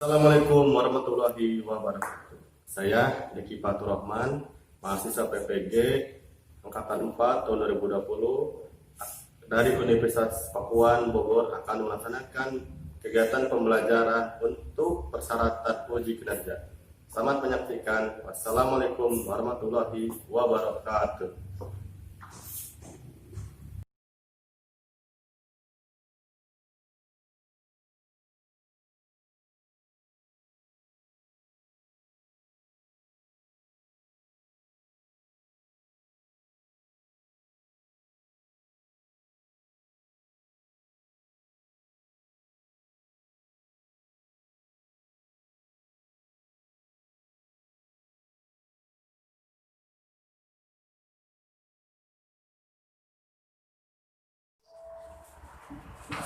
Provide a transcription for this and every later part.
Assalamualaikum warahmatullahi wabarakatuh. Saya Diki Fatur Rahman, mahasiswa PPG Angkatan 4 tahun 2020 dari Universitas Pakuan Bogor akan melaksanakan kegiatan pembelajaran untuk persyaratan uji kinerja. Selamat menyaksikan. Wassalamualaikum warahmatullahi wabarakatuh.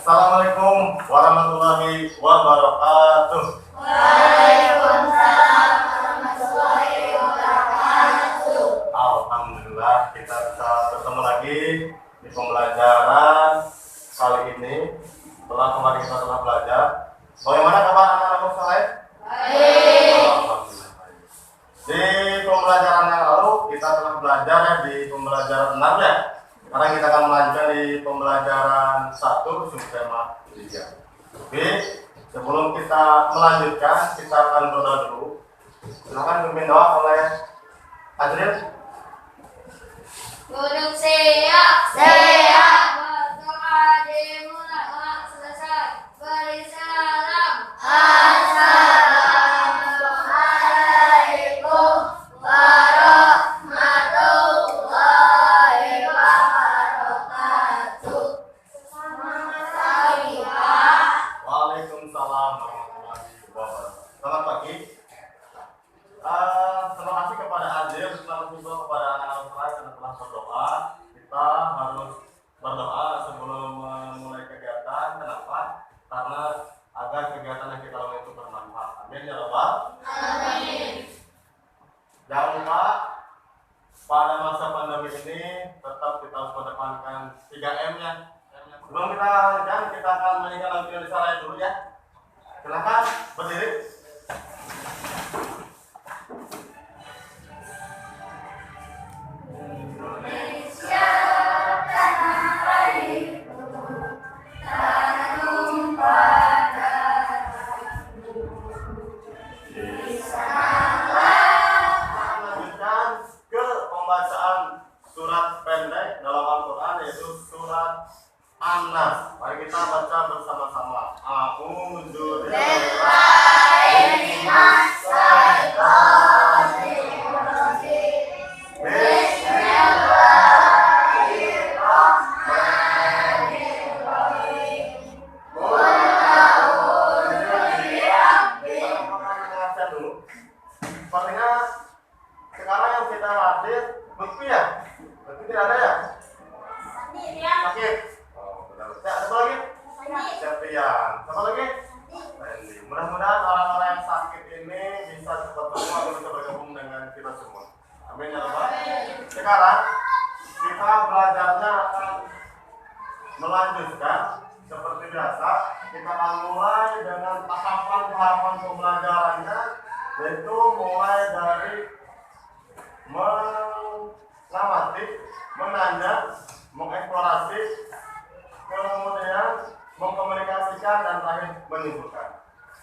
Assalamualaikum warahmatullahi wabarakatuh. Waalaikumsalam warahmatullahi wabarakatuh. Alhamdulillah kita bisa bertemu lagi di pembelajaran kali ini. Setelah kemarin kita telah belajar, bagaimana kabar anak-anak sekalian? Baik. Alhamdulillah. Di pembelajaran yang lalu kita telah belajar di pembelajaran 6 ya. Sekarang kita akan melanjutkan di pembelajaran 1 subtema 3. Oke, sebelum kita melanjutkan, kita akan berdoa dulu. Silakan pimpin doa oleh Adril. Gunung siap, siap. Berdoa dimulai, selesai. Beri salam. Assalamualaikum warahmatullahi wabarakatuh. Selamat pagi, Pak. Waalaikumsalam warahmatullahi wabarakatuh. Selamat pagi. Terima kasih kepada Adil, terima kasih juga kepada anak-anak sekalian yang telah berdoa. Kita harus berdoa sebelum memulai kegiatan. Kenapa? Karena agar kegiatan yang kita lakukan itu bermanfaat. Amin ya Rabbal. Amin. Jangan lupa pada masa pandemi ini tetap kita harus mengedepankan 3M-nya. Sebelum kita lanjutkan, kita akan menyanyikan lagu Indonesia Raya dulu ya. Silakan berdiri. Indonesia tanah airku, tanah tumpah darahku. Di sanalah Lanjutkan ke pembacaan surat pendek dalam Al-Quran, yaitu surat An-Nas. Mari kita baca bersama-sama. A'udzu billahi minas syaitonir rajim. Bismillahirrahmanirrahim. Qul a'udzu birabbil Mendengarkan dulu. Sepertinya sekarang yang kita hadir Lutfi ya? Lutfi tidak ada ya? Sakit? Oh, benar. Siapa lagi? Septian. Siapa lagi? Randy. Mudah-mudahan orang-orang yang sakit ini bisa cepat sembuh atau bisa bergabung dengan kita semua. Amin ya Rabbal. Sekarang kita belajarnya akan melanjutkan seperti biasa. Kita akan mulai dengan tahapan pembelajarannya, yaitu mulai dari mengamati, menanya, mengeksplorasi, kemudian mengkomunikasikan dan terakhir menyimpulkan.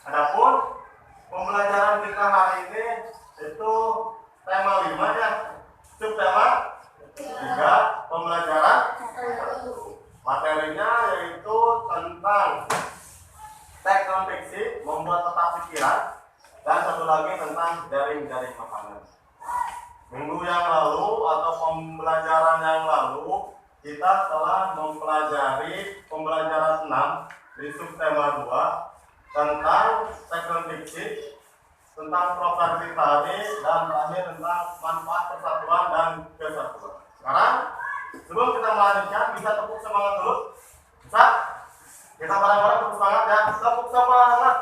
Adapun pembelajaran kita hari ini itu tema 5 ya, subtema 3, pembelajaran 1. Materinya yaitu tentang teks non fiksi, membuat peta pikiran, dan satu lagi tentang jaring-jaring makanan. Minggu yang lalu atau pembelajaran yang lalu kita telah mempelajari pembelajaran 6 di subtema 2 tentang teks non fiksi, tentang properti tadi, dan terakhir tentang manfaat persatuan dan kesatuan. Sekarang sebelum kita melanjutkan, bisa tepuk semangat dulu. Bisa? Kita bareng-bareng tepuk semangat ya. Tepuk semangat.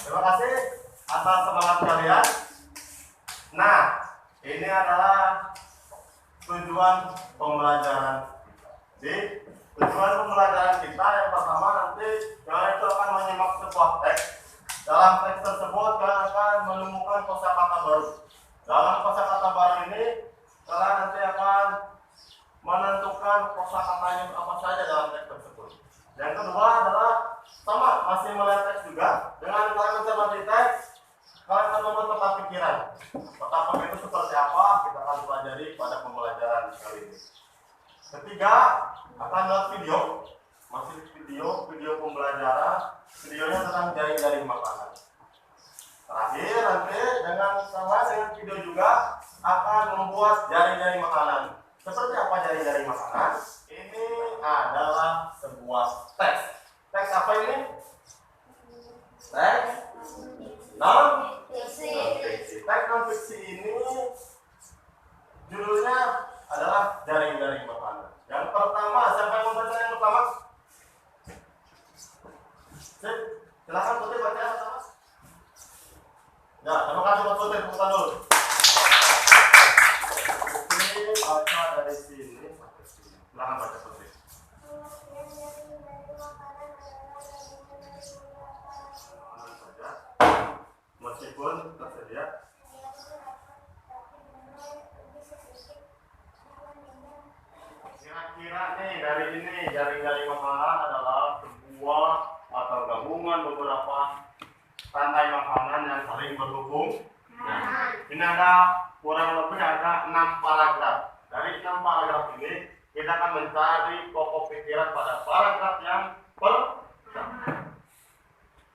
Terima kasih atas semangat kalian. Nah, ini adalah tujuan pembelajaran. Jadi tujuan pembelajaran kita yang pertama nanti kalian itu akan menyimak sebuah teks. Dalam teks tersebut kalian akan menemukan kosakata baru. Dalam kosakata baru ini kalian nanti akan menentukan kosakatanya apa saja dalam teks tersebut. Yang kedua adalah sama, masih melihat teks juga. Dengan kalian mencermati teks, kalian akan membuat peta pikiran. Peta pikiran itu seperti apa? Kita akan pelajari pada pembelajaran kali ini. Ketiga, akan melihat video. Masih video pembelajaran. Videonya tentang jaring-jaring makanan. Terakhir nanti dengan video juga akan membuat jaring-jaring makanan. Seperti apa jaring-jaring makanan? Ini adalah sebuah teks. Teks apa ini? Teks non-fiksi. Teks non-fiksi ini judulnya adalah jaring-jaring makanan. Yang pertama, siapa yang membaca yang pertama? Silakan Putri baca yang pertama. Ya, terima kasih Pak Putri, buka dulu. Putri baca dari sini sampai sini. Silakan baca Putri. Meskipun tersedia. Kira-kira nih dari ini jaring-jaring makanan adalah sebuah atau gabungan beberapa rantai makanan yang saling berhubung. Nah, ini ada kurang lebih ada 6 paragraf. Dari 6 paragraf ini kita akan mencari pokok pikiran pada paragraf yang pertama.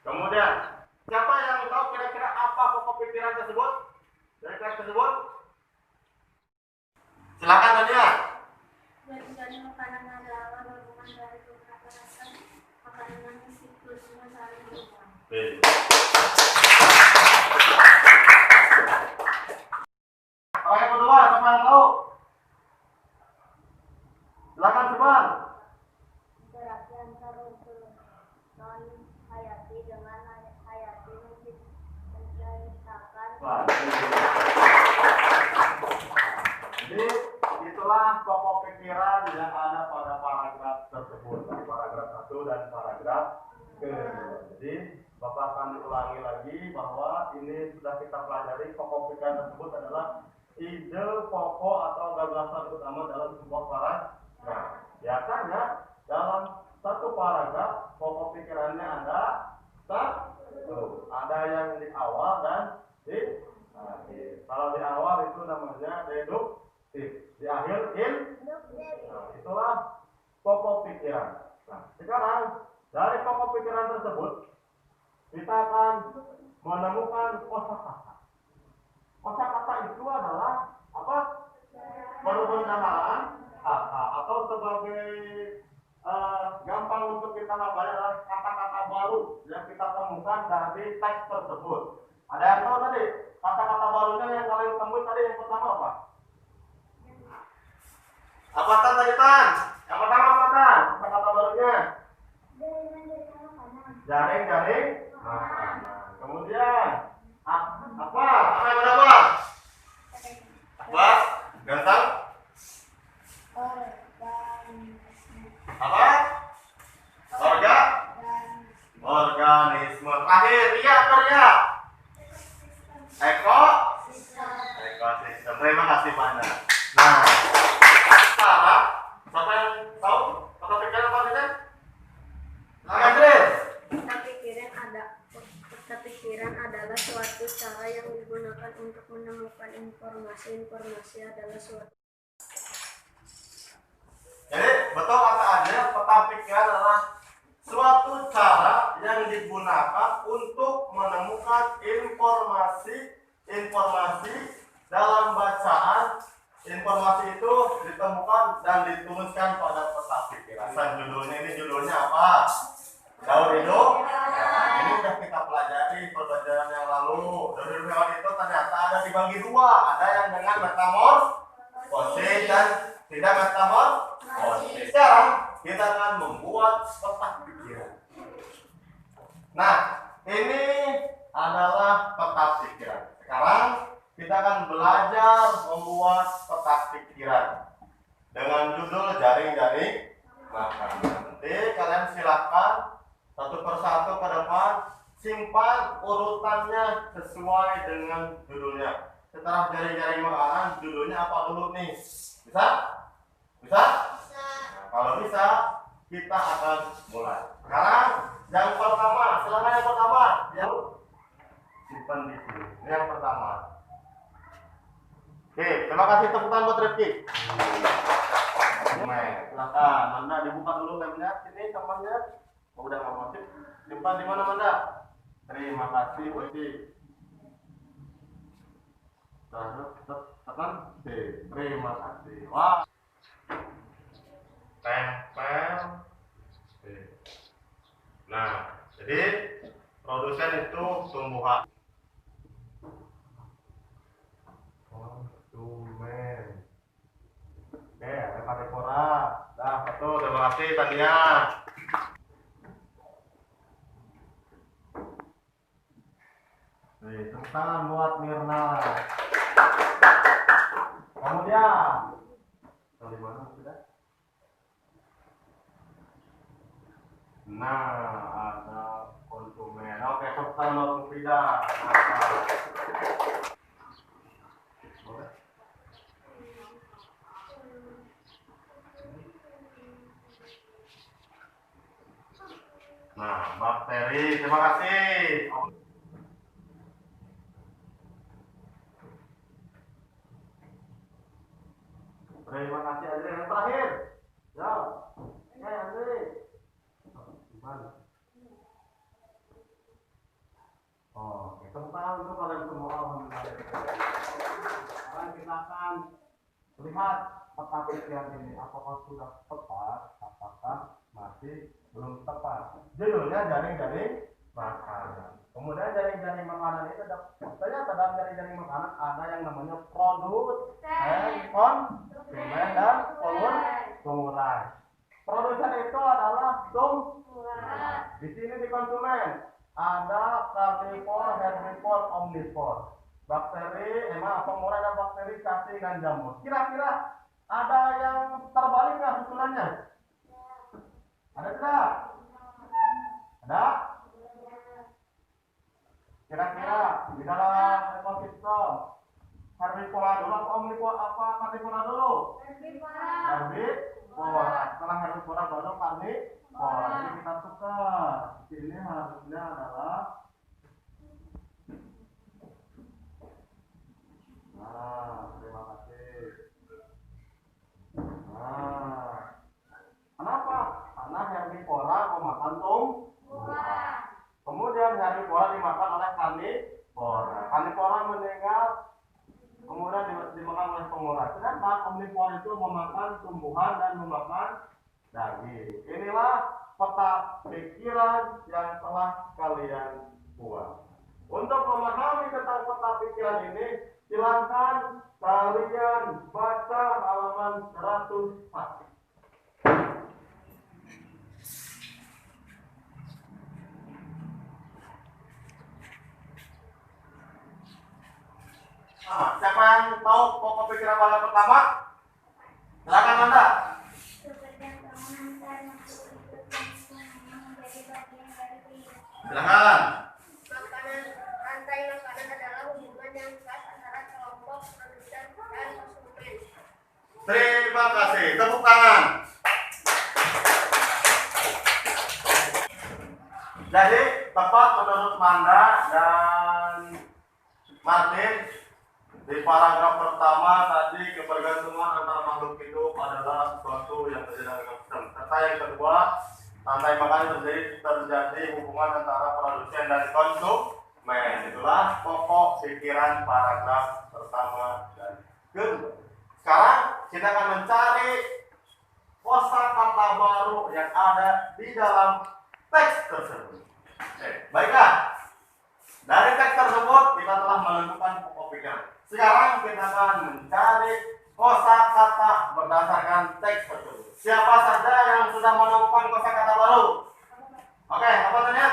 Kemudian siapa yang tahu kira-kira apa pokok pikiran tersebut? Dari teks tersebut? Silakan Nadia. Jaring-jaring makanan adalah gabungan dari beberapa rasa makanan yang siklusnya saling berhubungan. Yang kedua, siapa yang tahu? Silakan Subhan. Interaksi antara unsur non-hayati dengan hayati menciptakan. Jadi itulah pokok pikiran yang ada pada paragraf tersebut, paragraf 1 dan paragraf kedua. Jadi Bapak akan ulangi lagi bahwa ini sudah kita pelajari. Pokok pikiran tersebut adalah ide pokok atau gagasan utama dalam sebuah paragraf. Nah, biasanya dalam satu paragraf pokok pikirannya ada satu. Ada yang di awal dan di akhir. Kalau di awal itu namanya deduktif. Di akhir Nah, itulah pokok pikiran. Nah, sekarang dari pokok pikiran tersebut kita akan menemukan kosakata. Kosakata itu adalah apa? Perubahan kata atau sebagai gampang untuk kita hafal adalah kata-kata baru yang kita temukan dari teks tersebut. Ada yang tahu tadi kata-kata barunya yang kalian temui tadi yang pertama apa? Apa tadi Tan? Yang pertama apa Tan? Kata-kata barunya? Jaring-jaring makanan. Kemudian apa? Apa yang berapa? Apa? Ganteng? Apa? Organisme. Terakhir, Ria apa Ria? Ekosistem. Terima kasih banyak. Nah, sekarang siapa yang tahu kata pikiran apa ini? Pikiran adalah suatu cara yang digunakan untuk menemukan informasi adalah suatu. Jadi betul kata Adria, peta pikiran adalah suatu cara yang digunakan untuk menemukan informasi dalam bacaan. Informasi itu ditemukan dan dituliskan pada peta pikiran. Judulnya apa? Daur hidup. Nah, ini sudah kita pelajari pelajaran yang lalu. Daur hidup hewan itu ternyata ada dibagi dua. Ada yang dengan metamorfosis dan tidak metamorfosis. Sekarang kita akan membuat peta pikiran. Nah, ini adalah peta pikiran. Sekarang kita akan belajar membuat peta pikiran dengan judul jaring-jaring makan. Nanti kalian silakan satu persatu ke depan, simpan urutannya sesuai dengan judulnya. Setelah jaring-jaring makanan, judulnya apa dulu nih? Bisa? Bisa? Nah, kalau bisa, kita akan mulai. Sekarang yang pertama, silakan yang pertama. Yang simpan di sini. Ini yang pertama. Oke, terima kasih tepuk tangan buat Rifki. Silakan, Manda dibuka dulu lemnya. Sini temannya. Oh, udah nggak motif. Simpan di mana Manda? Terima kasih Uci. Tekan. Terima kasih. Wah. Tempel. Nah, jadi produsen itu tumbuhan. Konsumen. Oke, ada Karipora. Dah, satu. Terima kasih Tania. Tepuk tangan buat Mirna. Kemudian, dari mana sudah? Nah, ada konsumen. Oke, tepuk tangan untuk Frida. Boleh? Nah, bakteri. Terima kasih. Terima kasih Adri. Yang terakhir. Ya. Adri. Gimana? Oh, tepuk tangan untuk kalian semua. Alhamdulillah. Sekarang kita akan lihat peta pikiran ini. Apakah sudah tepat? Apakah masih belum tepat? Judulnya jaring-jaring makanan. Kemudian jaring-jaring makanan itu ternyata dalam jaring-jaring makanan ada yang namanya produsen, konsumen, dan pengurai. Produsen itu adalah tumbuhan. Di sini di konsumen ada karnivor, herbivor, omnivor. Bakteri, pengurai dan bakteri, cacing dan jamur. Kira-kira ada yang terbalik nggak susunannya? Ada tidak? Ada? Kira-kira di dalam ekosistem herbivora dulu atau omnivora apa karnivora dulu? Herbivora. Setelah herbivora baru karnivora. Jadi kita tukar. Ini harusnya adalah terima kasih. Kenapa? Karena herbivora memakan tumbuhan. Kemudian herbivora dimakan oleh karnivora. Karnivora meninggal, kemudian dimakan oleh pengurai. Sedangkan omnivora itu memakan tumbuhan dan memakan daging. Inilah peta pikiran yang telah kalian buat. Untuk memahami tentang peta pikiran ini, silakan kalian baca halaman 104. Siapa yang tahu pokok pikiran bagian pertama? Silakan Anda. Silakan. Rantai makanan adalah hubungan yang khas antara kelompok produsen dan konsumen. Terima kasih. Tepuk tangan. Jadi tepat menurut Manda dan Martin, di paragraf pertama tadi kebergantungan antara makhluk hidup adalah sesuatu yang terjadi dalam sistem. Kata yang kedua, rantai makanan terjadi hubungan antara produsen dan konsumen. Itulah pokok pikiran paragraf pertama dan kedua. Sekarang kita akan mencari kosakata baru yang ada di dalam teks tersebut. Baiklah. Dari teks tersebut kita telah menentukan pokok pikiran. Sekarang kita akan mencari kosakata berdasarkan teks tersebut. Siapa saja yang sudah menemukan kosakata baru? Oke, apa tanya?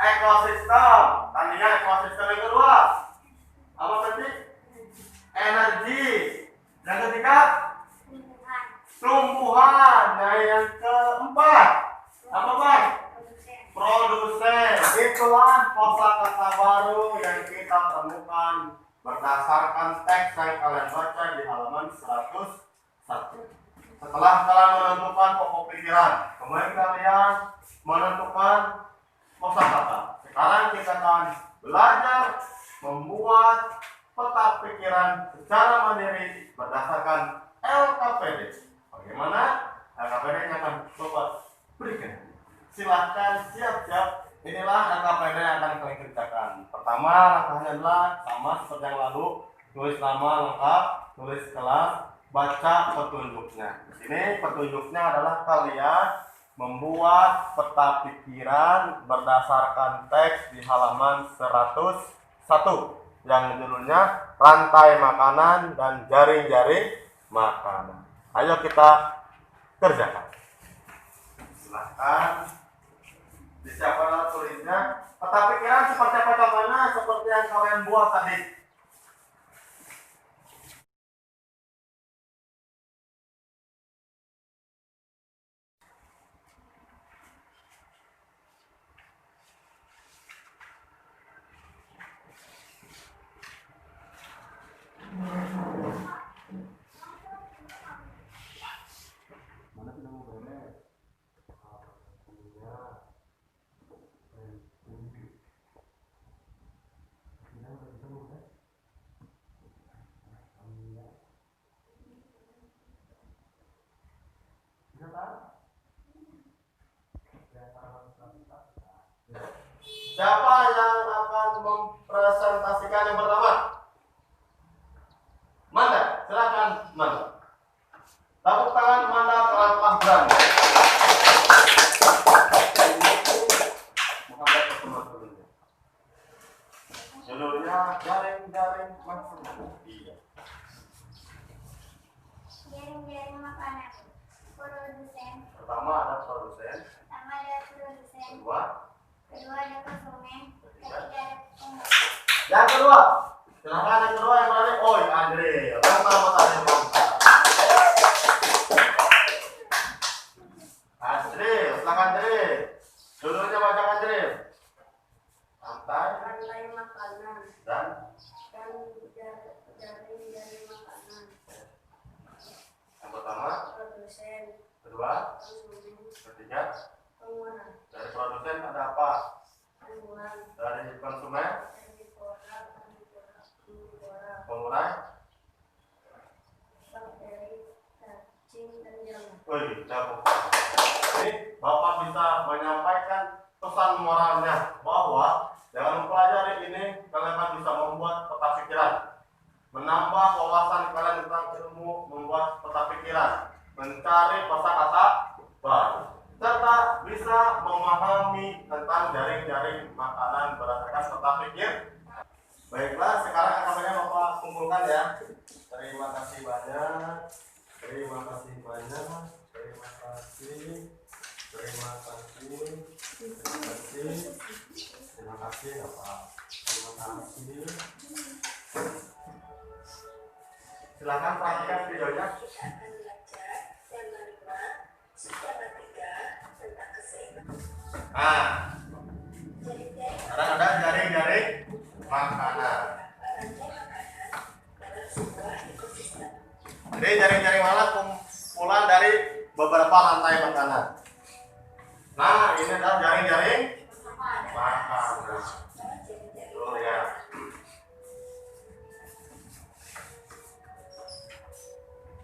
Ekosistem. Tadinya ekosistem yang kedua. Apa tadi? Energi. Yang ketiga? Tumbuhan. Nah yang keempat. Apa Pak? Produsen. Itulah kosakata baru yang kita temukan berdasarkan teks yang kalian baca di halaman 101. Setelah kalian menentukan pokok pikiran, kemudian kalian menentukan kosakata. Sekarang kita akan belajar membuat peta pikiran secara mandiri berdasarkan LKPD. Bagaimana? LKPD yang akan coba berikan. Silahkan siap-siap. Inilah LKPD yang akan kalian kerjakan. Pertama, langkahnya adalah sama seperti yang lalu. Tulis nama lengkap, tulis kelas, baca petunjuknya. Di sini petunjuknya adalah kalian membuat peta pikiran berdasarkan teks di halaman 101 yang judulnya rantai makanan dan jaring-jaring makanan. Ayo kita kerjakan. Silahkan disiapkan tulisnya. Peta pikiran seperti apa contohnya? Seperti yang kalian buat tadi. Mana tidak mau beres? Siapa yang akan mempresentasikan yang pertama? Manda, silakan Manda. Tepuk tangan Manda kalau telah berani. Judulnya jaring-jaring makanan. Iya. Jaring-jaring makanan. Produsen. Pertama ada produsen. Kedua ada konsumen. Ketiga ada pengguna. yang kedua. Silakan yang kedua yang berani. Oh, Andre. Pertama tadi Andre, silakan Andre. Judulnya baca Andre. Rantai makanan Dan jaring-jaring makanan. yang pertama, Produsen. kedua, Konsumen. ketiga. Pengguna. Dari produsen ada apa? Pengguna. Dari konsumen, Pengguna. pengurai. Bakteri, cacing dan jamur. Wih, jauh. Ini Bapak bisa menyampaikan pesan moralnya bahwa dengan mempelajari ini kalian akan bisa membuat peta pikiran, menambah wawasan kalian tentang ilmu membuat peta pikiran, mencari kosakata baru, serta bisa memahami tentang jaring-jaring makanan berdasarkan peta pikir. Baiklah, sekarang akan Bapak kumpulkan ya. Terima kasih banyak. Terima kasih banyak. Terima kasih. Terima kasih. Terima kasih. Terima kasih Bapak. Terima kasih. Silakan perhatikan videonya. Nah, sekarang ada jaring-jaring makanan. Jadi jaring-jaring mana kumpulan dari beberapa rantai makanan. Nah, ini adalah jaring-jaring makanan. Tuh ya.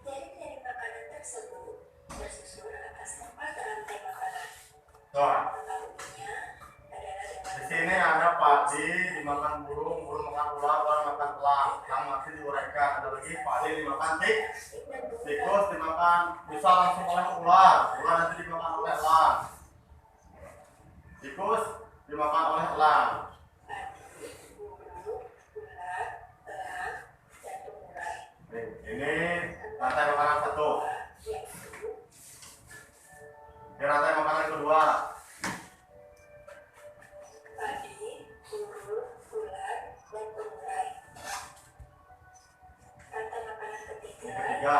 Jaring-jaring makanan tersebut bersusun atas 4 rantai makanan. Tuh. Di sini ada padi dimakan burung, burung makan ular, ular makan elang, yang masih diuraikan. Ada lagi padi dimakan tikus dimakan bisa langsung oleh ular, ular nanti dimakan oleh elang, tikus dimakan oleh elang. Ini rantai makanan satu. Ini rantai makanan kedua. Ketiga.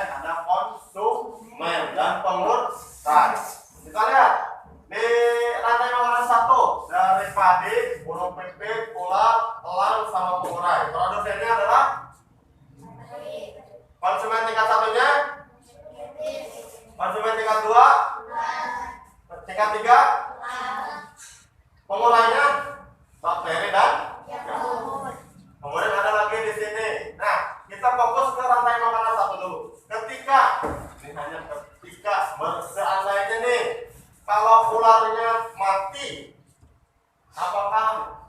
ada konsumen dan pengurai. Kita lihat di rantai makanan 1 dari padi, burung pipit, ular, elang sama pengurai. Produsennya adalah konsumen tingkat 1-nya, konsumen tingkat 2, tingkat 3, pengurainya bakteri dan jamur. Kemudian ada lagi di sini. Nah, kita fokus ke rantai makanan 1 dulu. Ketika seandainya nih, kalau ularnya mati, apakah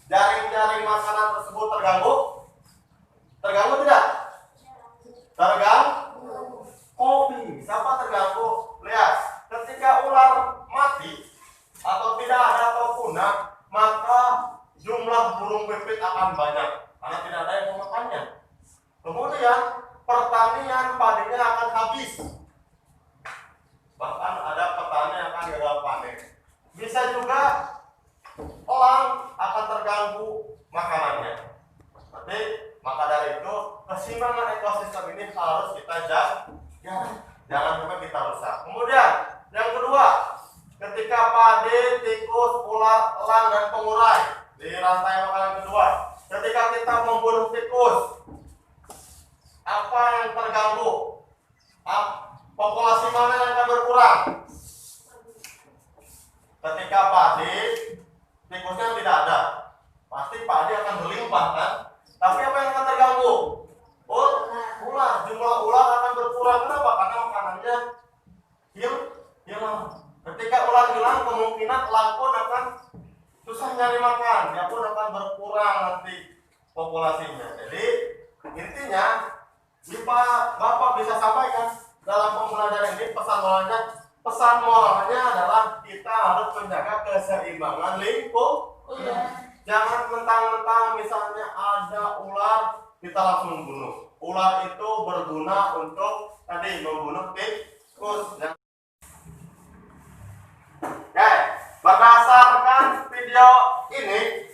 jaring-jaring makanan tersebut terganggu? Terganggu tidak? Terganggu. Siapa terganggu? Lihat, ketika ular mati atau tidak ada atau punah, maka jumlah burung pipit akan banyak karena tidak ada yang memakannya. Kemudian pertanian padinya akan habis. Bahkan ada petani yang akan gagal panen. Bisa juga elang akan terganggu makanannya. Tapi maka dari itu keseimbangan ekosistem ini harus kita jaga. Jangan sampai kita rusak. Kemudian yang kedua, ketika padi, tikus, ular, elang dan pengurai di rantai makanan kedua, ketika kita membunuh tikus, apa yang terganggu? Populasi mana yang akan berkurang? Ketika padi, tikusnya tidak ada, pasti padi akan berlimpah kan? Tapi apa yang akan terganggu? Ular. Jumlah ular akan berkurang. Kenapa? Karena makanannya hilang. Ketika ular hilang, kemungkinan elang pun akan susah nyari makan. Dia pun akan berkurang nanti populasinya. Jadi intinya, Bapak bisa sampaikan dalam pembelajaran ini pesan moralnya adalah kita harus menjaga keseimbangan lingkungan. Jangan mentang-mentang misalnya ada ular kita langsung bunuh. Ular itu berguna untuk tadi membunuh tikus. Oke, berdasarkan video ini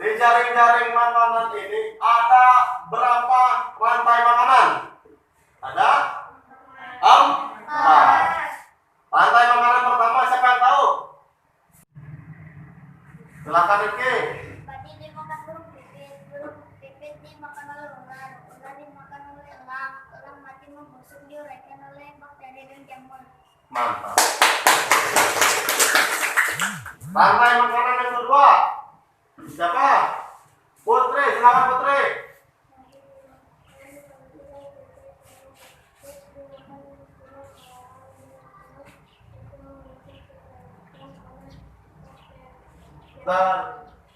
di jaring-jaring makanan ini ada berapa rantai makanan? Ada 4. Rantai makanan pertama siapa yang tahu? Silakan Riki. Padi dimakan burung pipit dimakan oleh ular dimakan oleh elang mati membusuk diuraikan oleh bakteri dan jamur. Mantap. Rantai makanan yang kedua siapa? Putri, silakan Putri.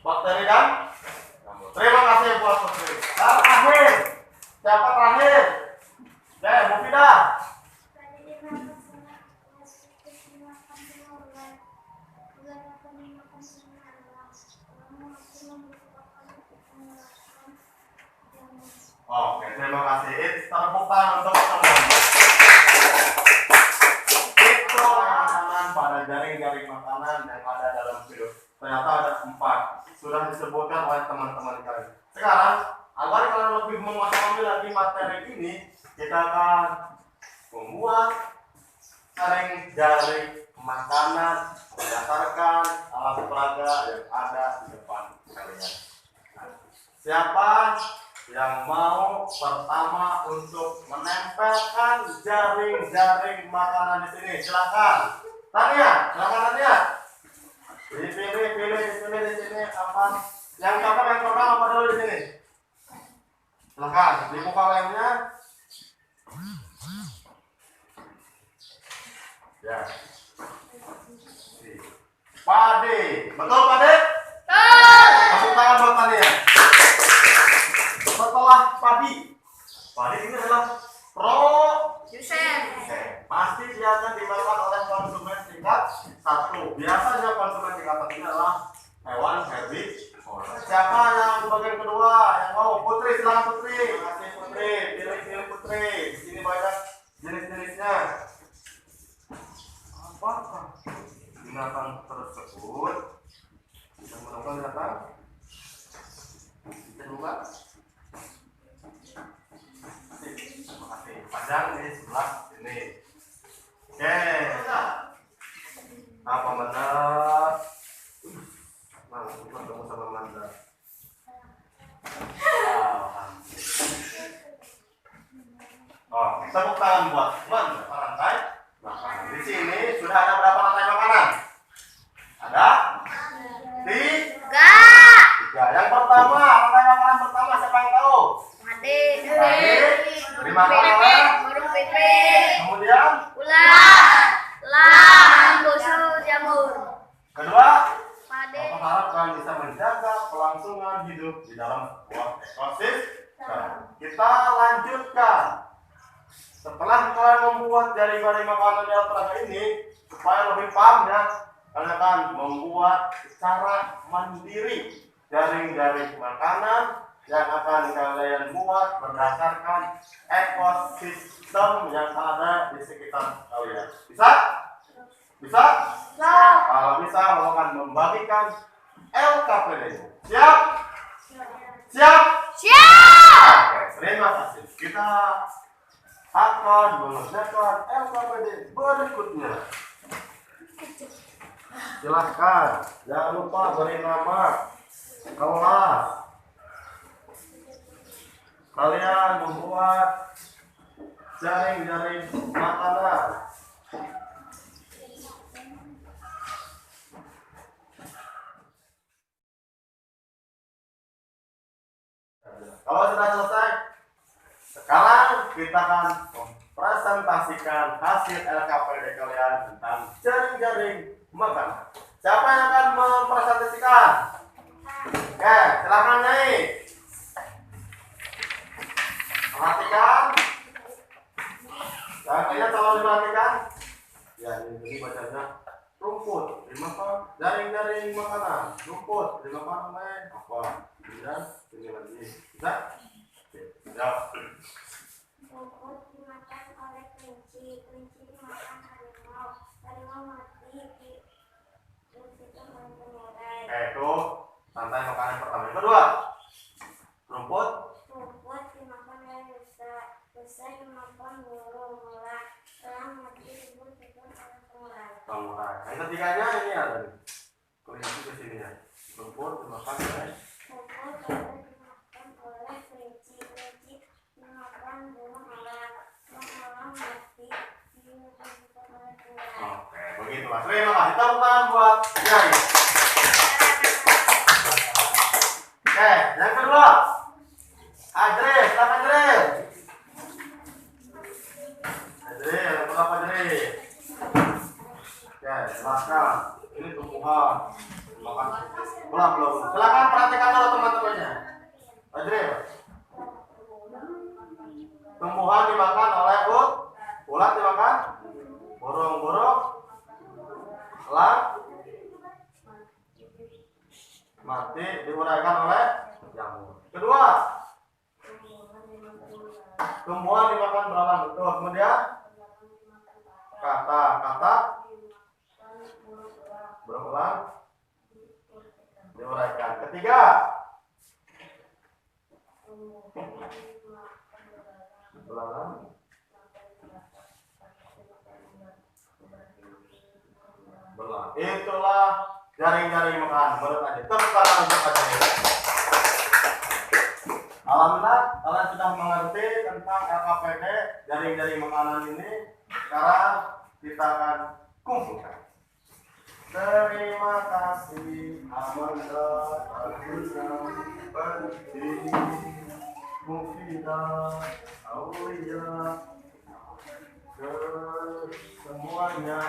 Bakteri dan jamur. Terima kasih buat Putri. Dan terakhir, siapa terakhir? Mufidah. Oke, terima kasih. Tepuk tangan untuk teman. Itu makanan pada jaring-jaring makanan yang ada dalam video. Ternyata ada 4. Sudah disebutkan oleh teman-teman kalian. Sekarang, agar kalian lebih memahami lagi materi ini, kita akan membuat jaring-jaring makanan berdasarkan alat peraga yang ada di depan kalian. Siapa yang mau pertama untuk menempelkan jaring-jaring makanan di sini? Silakan. Tania, silakan Tania. Pilih di sini apa? Yang pegang apa dulu di sini? Silakan, dibuka lemnya. Ya. Padi, betul Padi? Tepuk tangan buat Tania. Setelah padi ini adalah produsen. Pasti dia akan dimakan oleh konsumen tingkat 1. Biasanya konsumen tingkat 1 ini adalah hewan herbivora. Siapa yang bagian kedua yang mau? Putri, silakan Putri. Terima kasih Putri. Pilih Putri. Di sini banyak jenis-jenisnya. Apakah binatang tersebut bisa menemukan binatang? Kita buka. Terima kasih. panjang di sebelah sini. Oke. Apa benar? Nah, ketemu sama Manda. Oh, tepuk tangan buat Manda. Rantai makanan. Di sini sudah ada berapa rantai makanan? Ada? Tiga. Yang pertama, rantai makanan pertama siapa yang tahu? Made. Dimakan oleh Burung pipit. kemudian Ular. Lam. Busuk jamur. kedua, Made. aku harap kalian bisa menjaga kelangsungan hidup di dalam sebuah ekosistem. Kita lanjutkan. Setelah kalian membuat jaring-jaring makanan yang terakhir ini, supaya lebih paham ya, kalian akan membuat secara mandiri jaring-jaring makanan yang akan kalian buat berdasarkan ekosistem yang ada di sekitar kalian. Bisa? Bisa? Kalau bisa, kalian akan membagikan LKPD. Siap? Siap? Siap. Oke, terima kasih. Kita akan mengerjakan LKPD berikutnya. Silahkan, jangan lupa beri nama kelas. Kalian membuat jaring-jaring makanan. Kalau sudah selesai, sekarang kita akan mempresentasikan hasil LKPD kalian tentang jaring-jaring makanan. Siapa yang akan mempresentasikan? Oke, silakan naik. Perhatikan. Yang ini tolong diperhatikan. Ya, ini bacanya rumput dimakan, jaring-jaring makanan, rumput dimakan oleh apa? Kemudian ini lagi. Bisa? Oke, ya. Rumput dimakan oleh kelinci, kelinci dimakan harimau, harimau mati dibersihkan oleh pengurai. Itu rantai makanan pertama. Yang kedua, rumput Rumput dimakan oleh rusa, rusa dimakan burung, elang mati dibersihkan oleh pengurai. pengurai. Yang ketiganya ini ada nih. Kelinci ke sini ya. Rumput dimakan oleh Rumput dimakan oleh kelinci, kelinci dimakan burung, elang mati dibersihkan oleh pengurai. Oke, begitulah. Terima kasih. Tepuk tangan buat Nyai. Oke, yang kedua. Adre, silakan Adre. Adre, yang berapa Adre? Oke, silakan. Ini tumbuhan. Makan. Belum. Silakan perhatikan dulu teman-temannya. Adre. Tumbuhan dimakan oleh ulat dimakan, burung-burung, elang mati diuraikan oleh jamur. Kedua, tumbuhan dimakan belalang, betul. Kemudian kata berulang diuraikan. Ketiga, belalang belah. Itulah jaring-jaring makanan menurut aja. Tepuk tangan untuk aja. Alhamdulillah kalian sudah mengerti tentang LKPD jaring-jaring makanan ini. Sekarang kita akan kumpulkan. Terima kasih Amanda, Arjuna, Berti, Mufidah, Aulia, ke semuanya.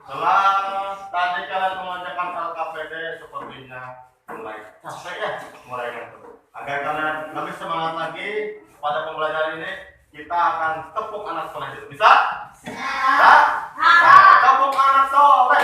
Setelah tadi kalian mengerjakan LKPD sepertinya mulai capek ya, mulai ngantuk. Agar kalian lebih semangat lagi pada pembelajaran ini, kita akan tepuk anak soleh dulu. Bisa? Bisa? Tepuk anak soleh.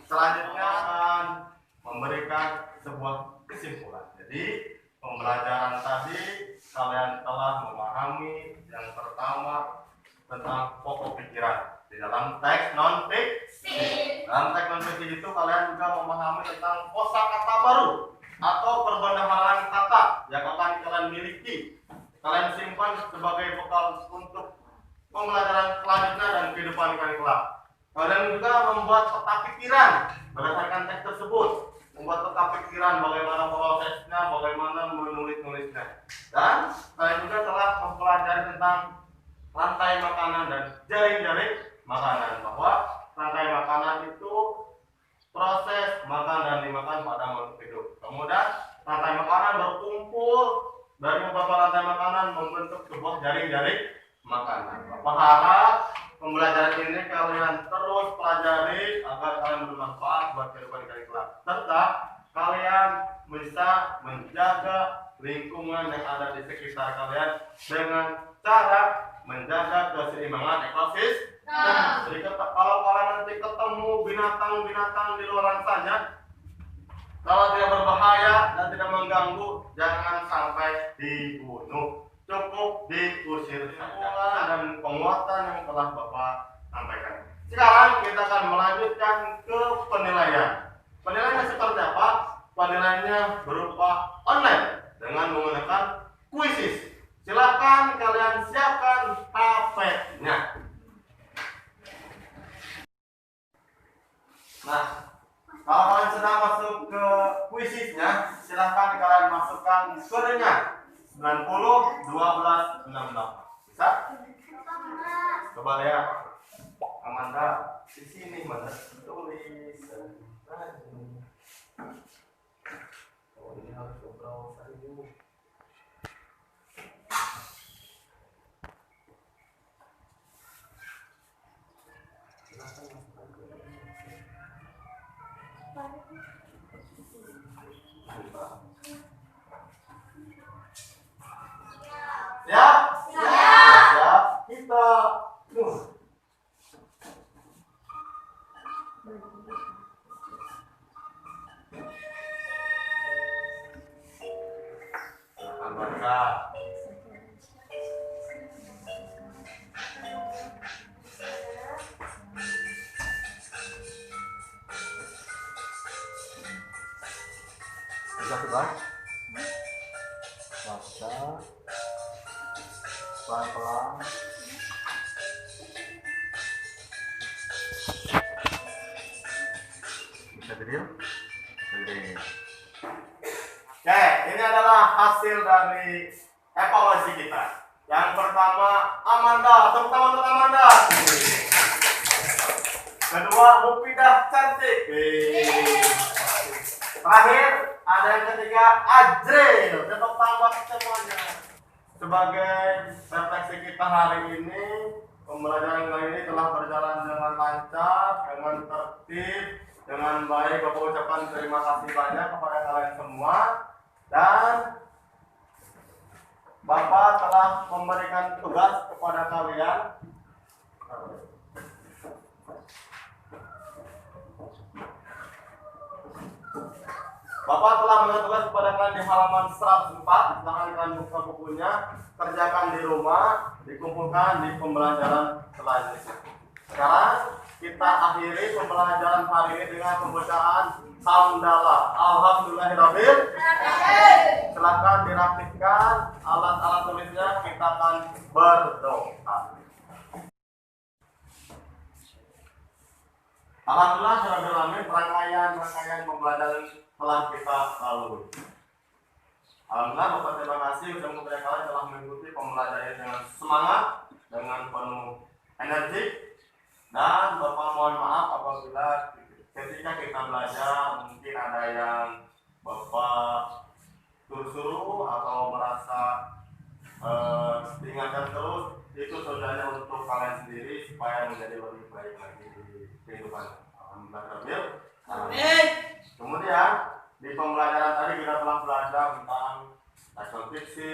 selanjutnya akan memberikan sebuah kesimpulan. Jadi pembelajaran tadi kalian telah memahami yang pertama tentang pokok pikiran di dalam teks non fiksi. Dalam teks non fiksi itu kalian juga memahami tentang kosakata baru atau perbendaharaan kata yang akan kalian miliki. Kalian simpan sebagai bekal untuk pembelajaran selanjutnya dan kehidupan kalian kelak. Kalian juga membuat peta pikiran berdasarkan teks tersebut, membuat peta pikiran bagaimana prosesnya, bagaimana menulis-nulisnya. Dan kalian juga telah mempelajari tentang rantai makanan dan jaring-jaring makanan, bahwa rantai makanan itu proses makan dan dimakan pada makhluk hidup. Kemudian rantai makanan berkumpul dari beberapa rantai makanan membentuk sebuah jaring-jaring makanan. Bapak harap pembelajaran ini kalian terus pelajari agar kalian bermanfaat buat kehidupan kalian kelak, serta kalian bisa menjaga lingkungan yang ada di sekitar kalian dengan cara menjaga keseimbangan ekosistem. Jadi kalau kalian nanti ketemu binatang-binatang di luar sana, kalau tidak berbahaya dan tidak mengganggu, jangan sampai dibunuh, cukup diusir saja. Dan penguatan yang telah Bapak sampaikan. Sekarang kita akan melanjutkan ke penilaian. Penilaiannya seperti apa? Penilaiannya berupa online dengan menggunakan kuisis. Silakan kalian siapkan HP-nya. Nah, kalau kalian sudah masuk ke kuisisnya, silakan kalian masukkan kodenya 90 12 68. Bisa? Coba lihat. Amanda, di sini mana tulis. Oh, ini harus ngobrol dulu. Siap? Siap. Kita baca. Bisa coba baca pelan-pelan. Bisa video? Oke, ini adalah hasil dari evaluasi kita. Yang pertama Amanda, tepuk tangan untuk Amanda. Kedua Mufidah cantik. Terakhir ada yang ketiga Ajril. Tepuk tangan buat semuanya. Sebagai refleksi kita hari ini, pembelajaran kali ini telah berjalan dengan lancar, dengan tertib, dengan baik. Bapak ucapkan terima kasih banyak kepada kalian semua. Dan Bapak telah memberikan tugas kepada kalian. Bapak telah memberikan tugas kepada kalian di halaman 104. Silahkan kalian buka bukunya, kerjakan di rumah, dikumpulkan di pembelajaran selanjutnya. Sekarang kita akhiri pembelajaran hari ini dengan pembacaan hamdalah. Alhamdulillahirabbil. Silakan dirapikan alat-alat tulisnya, kita akan berdoa. Alhamdulillah rabbil alamin, rangkaian pembelajaran telah kita lalui. Alhamdulillah, Bapak terima kasih sudah kepada kalian telah mengikuti pembelajaran dengan semangat, dengan penuh energi. Dan Bapak mohon maaf apabila ketika kita belajar mungkin ada yang Bapak suruh atau merasa diingatkan terus. Itu sebenarnya untuk kalian sendiri supaya menjadi lebih baik lagi di kehidupan. Alhamdulillah. Amin. Kemudian di pembelajaran tadi kita telah belajar tentang teks fiksi,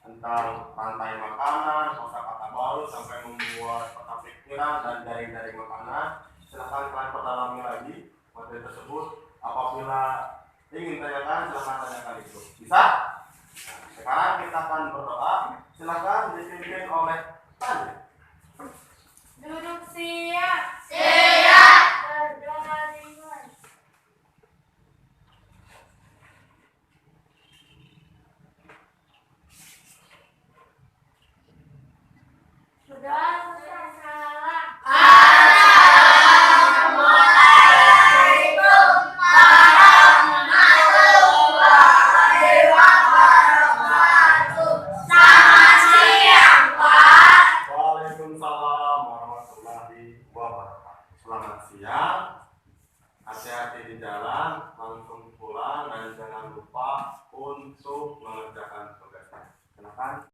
tentang rantai makanan, kosakata baru sampai membuat peta pikiran dan jaring-jaring makanan. Silahkan kalian perdalami lagi materi tersebut. Apabila ingin tanyakan, silakan tanyakan itu. Bisa? Sekarang kita akan berdoa. Silakan dipimpin oleh Tanya. Duduk siap. Berdoa dimulai. Berdoa salam. Waalaikumsalam warahmatullahi wabarakatuh. Selamat siang. Hati-hati di jalan, langsung pulang dan jangan lupa untuk mengerjakan tugasnya. Silakan.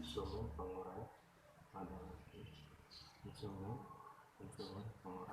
Suhu pengurai pada suhu pengurai